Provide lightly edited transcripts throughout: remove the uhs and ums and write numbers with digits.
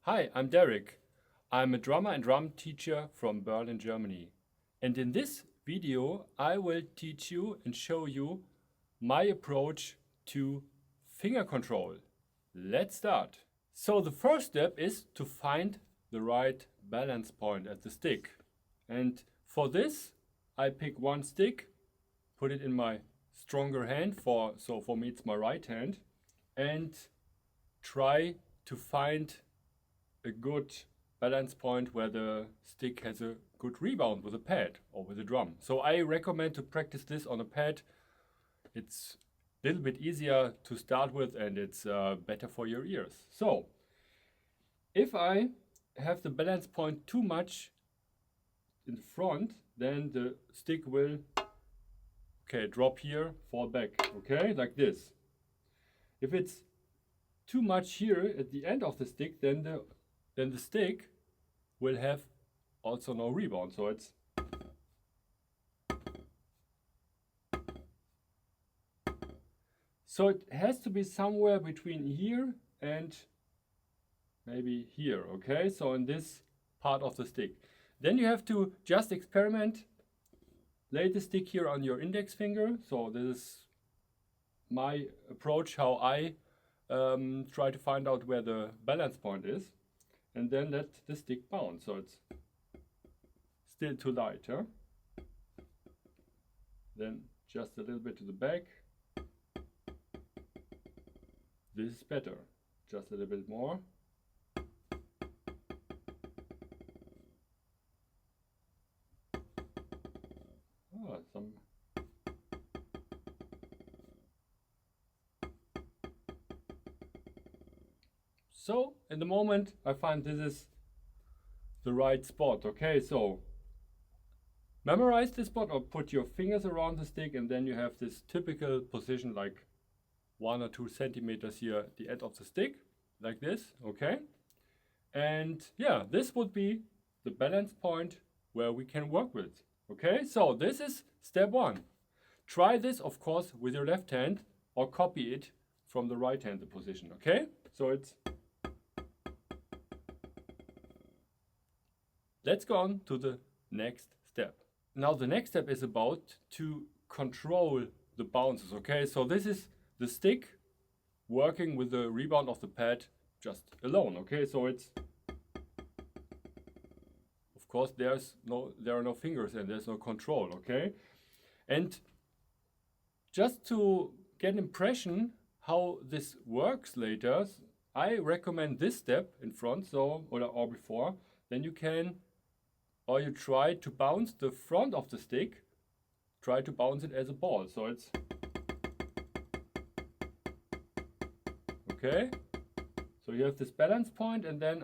Hi, I'm Derek. I'm a drummer and drum teacher from Berlin, Germany. And in this video, I will teach you and show you my approach to finger control. Let's start. So the first step is to find the right balance point at the stick. And for this, I pick one stick, put it in my stronger hand, so for me it's my right hand, and try to find a good balance point where the stick has a good rebound with a pad or with a drum. So I recommend to practice this on a pad. It's a little bit easier to start with and it's better for your ears. So if I have the balance point too much in the front, then the stick will drop here, fall back, like this. If it's too much here at the end of the stick, then the stick will have also no rebound. So it has to be somewhere between here and maybe here, okay? So in this part of the stick. Then you have to just experiment. Lay the stick here on your index finger. So this is my approach, how I try to find out where the balance point is. And then let the stick bounce. So it's still too light, huh? Then just a little bit to the back. This is better. Just a little bit more. Some. So in the moment I find this is the right spot. Okay, so memorize this spot or put your fingers around the stick and then you have this typical position like 1 or 2 centimeters here at the end of the stick, like this, okay? And yeah, this would be the balance point where we can work with, okay? So this is step 1. Try this, of course, with your left hand or copy it from the right hand, the position, okay? So it's... Let's go on to the next step. Now the next step is about to control the bounces, okay? So this is the stick working with the rebound of the pad just alone, okay? So it's, of course, there are no fingers and there's no control, okay? And just to get an impression how this works later, I recommend this step in front, so or before. Then you can, or you try to bounce the front of the stick, try to bounce it as a ball. So it's okay. So you have this balance point and then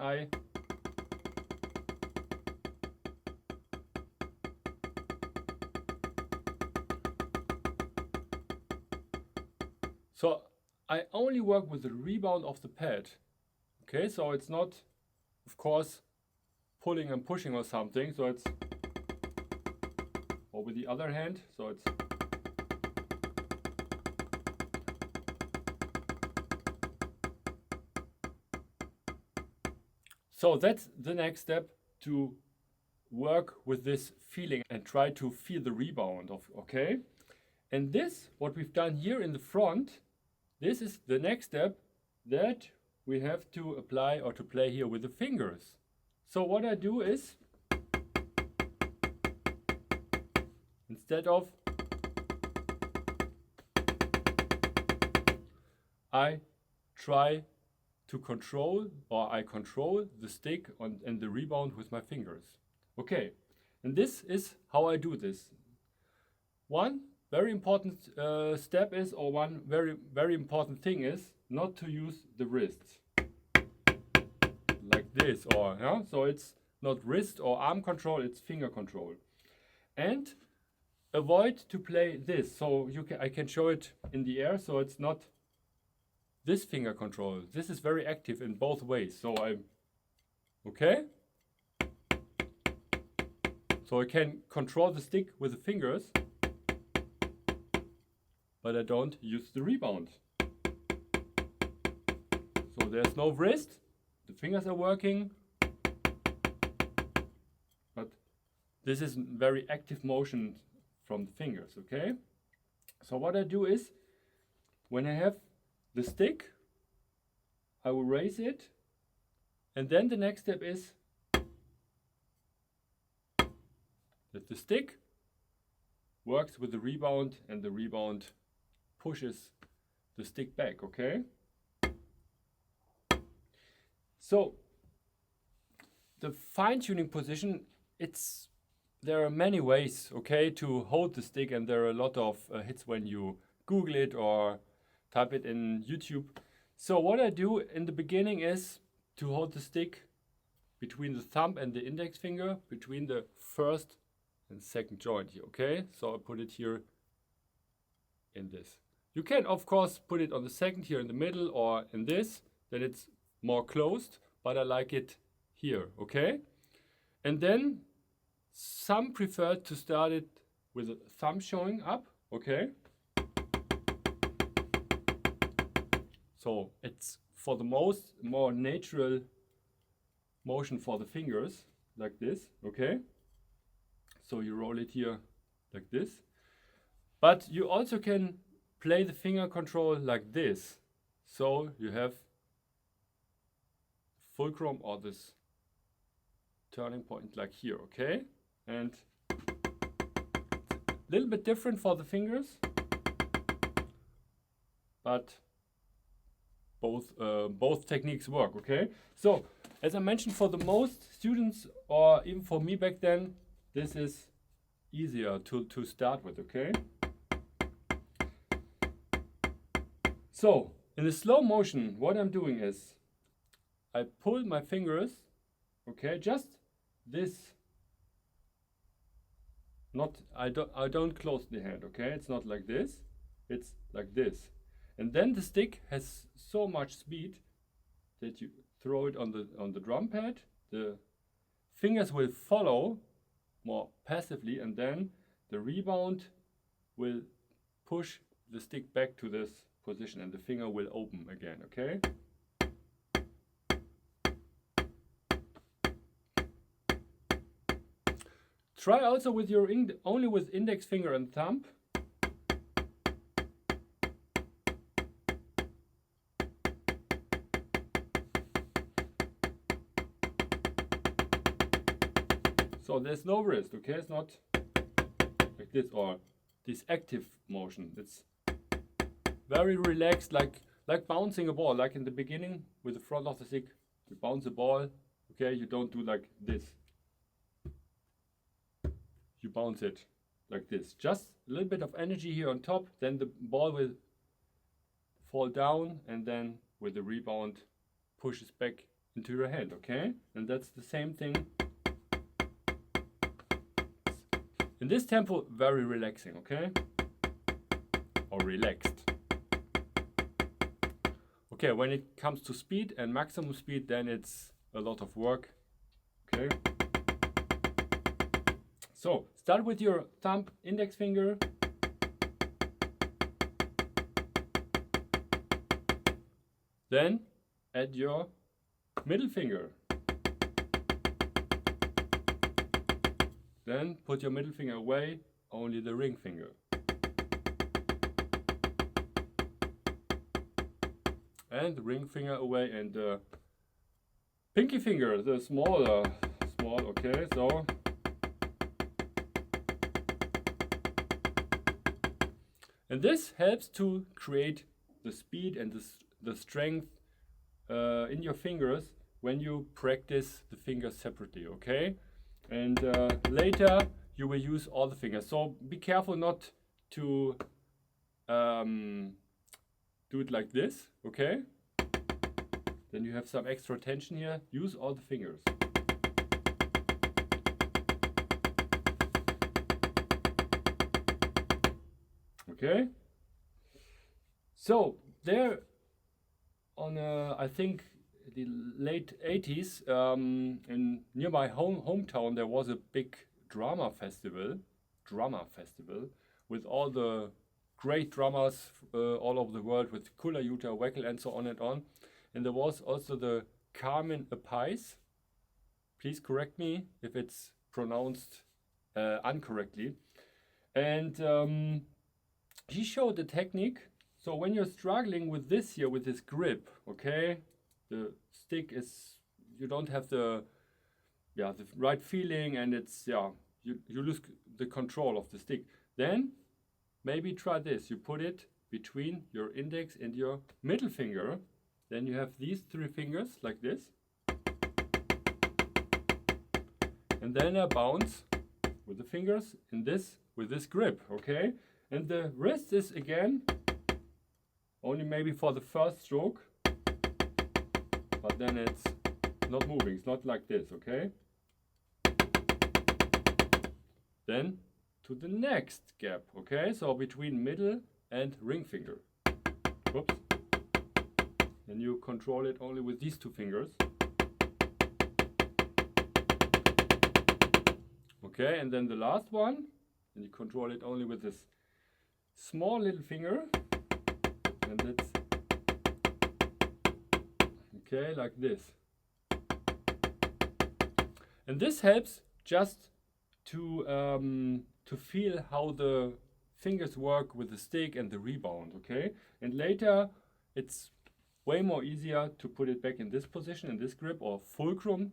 So I only work with the rebound of the pad. Okay, so it's not, of course, pulling and pushing or something. So it's, or with the other hand, so it's, so that's the next step, to work with this feeling and try to feel the rebound of, okay? And this, what we've done here in the front, this is the next step that we have to apply or to play here with the fingers. So what I do is, instead of, I try to control, or I control the stick and the rebound with my fingers. Okay, and this is how I do this. One very important step is, or one very important thing is, not to use the wrists like this, or yeah. So it's not wrist or arm control, it's finger control. And avoid to play this. So I can show it in the air. So it's not this finger control. This is very active in both ways. So okay. So I can control the stick with the fingers, but I don't use the rebound. So there's no wrist. The fingers are working, but this is very active motion from the fingers, okay? So what I do is, when I have the stick, I will raise it, and then the next step is that the stick works with the rebound and the rebound pushes the stick back, okay? So the fine-tuning position, there are many ways, okay, to hold the stick, and there are a lot of hits when you Google it or type it in YouTube. So what I do in the beginning is to hold the stick between the thumb and the index finger, between the first and second joint here, okay? So I put it here in this. You can of course put it on the second here in the middle or in this, then it's more closed, but I like it here, okay? And then some prefer to start it with the thumb showing up, okay? So it's for the more natural motion for the fingers, like this, okay? So you roll it here like this. But you also can play the finger control like this. So you have fulcrum or this turning point like here, okay? And a little bit different for the fingers, but both techniques work, okay? So as I mentioned, for the most students, or even for me back then, this is easier to start with, okay? So in the slow motion, what I'm doing is I pull my fingers, okay, just this. I don't close the hand, okay? It's not like this, it's like this. And then the stick has so much speed that you throw it on the drum pad. The fingers will follow more passively, and then the rebound will push the stick back to this position and the finger will open again, okay? Try also with your only with index finger and thumb. So there's no wrist, okay? It's not like this or this active motion. It's very relaxed, like bouncing a ball, like in the beginning with the front of the stick. You bounce the ball, okay? You don't do like this. You bounce it like this. Just a little bit of energy here on top, then the ball will fall down, and then with the rebound pushes back into your hand, okay? And that's the same thing. In this tempo, very relaxing, okay? Or relaxed. Okay, when it comes to speed and maximum speed, then it's a lot of work, okay? So, start with your thumb, index finger. Then add your middle finger. Then put your middle finger away, only the ring finger. And the ring finger away, and the pinky finger, the small, okay, so. And this helps to create the speed and the strength in your fingers when you practice the fingers separately, okay? And later you will use all the fingers. So be careful not to do it like this, okay? Then you have some extra tension here. Use all the fingers. Okay? So there on I think the late 80s, in near my hometown, there was a big drama festival with all the great drummers all over the world, with Kula, Utah, Weckel, and so on and on. And there was also the Carmen Appice. Please correct me if it's pronounced incorrectly. And he showed the technique. So when you're struggling with this here, with this grip, okay, the stick is, you don't have the right feeling, and it's, you lose the control of the stick. Then maybe try this. You put it between your index and your middle finger. Then you have these 3 fingers like this. And then I bounce with the fingers in this, with this grip, okay? And the wrist is again only maybe for the first stroke, but then it's not moving. It's not like this, okay? Then to the next gap, okay? So between middle and ring finger. Whoops. Then you control it only with these 2 fingers. Okay, and then the last one, and you control it only with this small little finger. And that's okay, like this. And this helps just to feel how the fingers work with the stick and the rebound, okay? And later it's way more easier to put it back in this position, in this grip or fulcrum,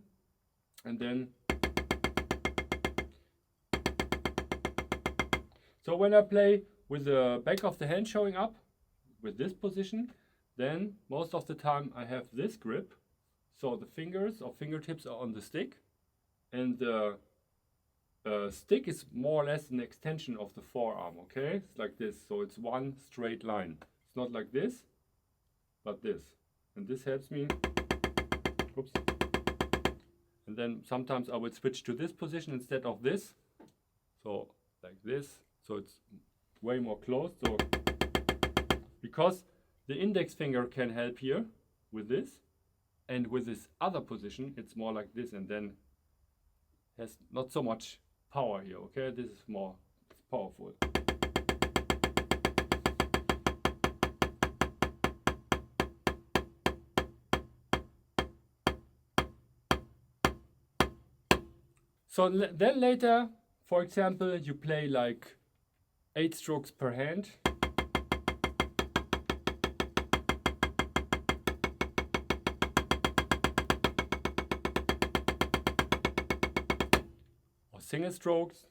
and then so when I play with the back of the hand showing up with this position, then most of the time I have this grip. So the fingers or fingertips are on the stick, and the stick is more or less an extension of the forearm, okay? It's like this, so it's one straight line. It's not like this, but this. And this helps me. Oops. And then sometimes I would switch to this position instead of this. So like this. So it's way more closed. So because the index finger can help here with this, and with this other position it's more like this, and then has not so much power here, okay? This is more powerful. So then later, for example, you play like 8 strokes per hand. Or single strokes.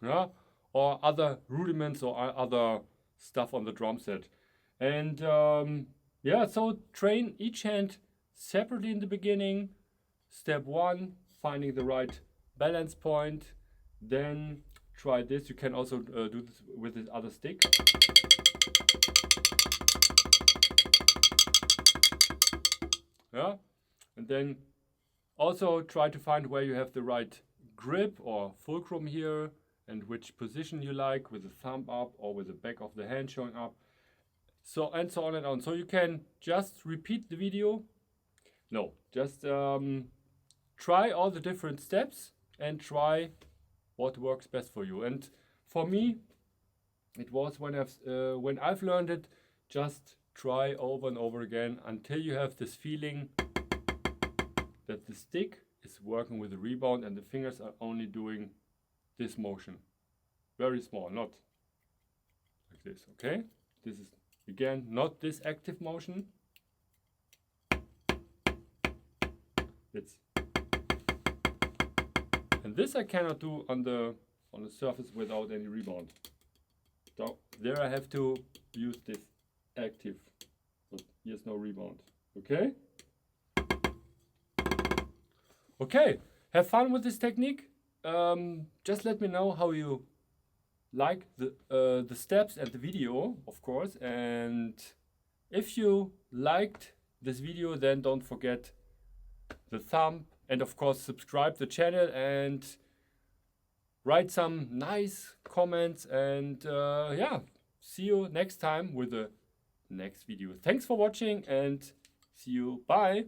Yeah, or other rudiments or other stuff on the drum set. And yeah, so train each hand separately in the beginning. Step 1, finding the right balance point. Then try this. You can also do this with this other stick. Yeah, and then also try to find where you have the right grip or fulcrum here, and which position you like, with the thumb up or with the back of the hand showing up. So and so on and on. So you can just repeat the video. No, just try all the different steps and try what works best for you. And for me, it was when I've learned it, just try over and over again until you have this feeling that the stick is working with the rebound and the fingers are only doing this motion. Very small, not like this, okay? This is, again, not this active motion. It's, and this I cannot do on the surface without any rebound. So there I have to use this active, but here's no rebound, okay? Okay, have fun with this technique. Just let me know how you like the steps and the video, of course. And if you liked this video, then don't forget the thumb, and of course subscribe the channel and write some nice comments. And yeah, see you next time with the next video. Thanks for watching and see you. Bye.